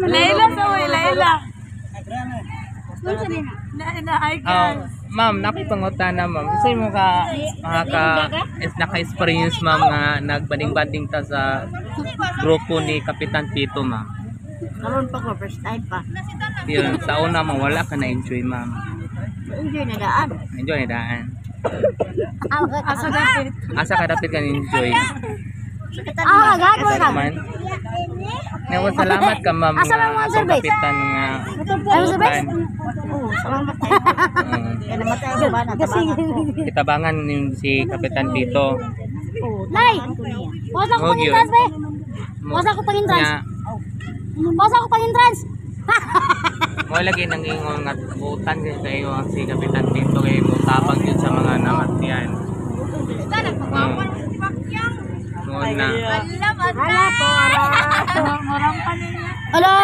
Laila sa way, Laila. Laila, ay guys. Ma'am, nakipangutana ma'am. Kasi mo ka naka-experience ma'am nga nagbanding-banding ta sa grupo ni Kapitan Tito ma'am. Karon pa ko, first time pa. Yun, sa una mawala ka na-enjoy ma'am. Enjoy na daan. Enjoy na daan. Asa dapit. Asa ka dapat ka enjoy. Gago Asa na. naman. Ngayon, salamat ka ma'am Asa nga lang mga akong service? kapitan nga. Ano sa best? Kapitan. Oo, salamat tayo. Kaya namatay ako ba na tabangan. Kitabangan yung si Kapitan Tito. Nay! Pasa ko pang entrance, be! Pasa ko pang entrance. Pasa ko pang entrance. Mo lagi nang ingon nga utan kayo ang si Kapitan Tito kay mo tabang yun sa mga namatyan. Noon na. Hala po, ara. Ngorang pa ninyo. Ala!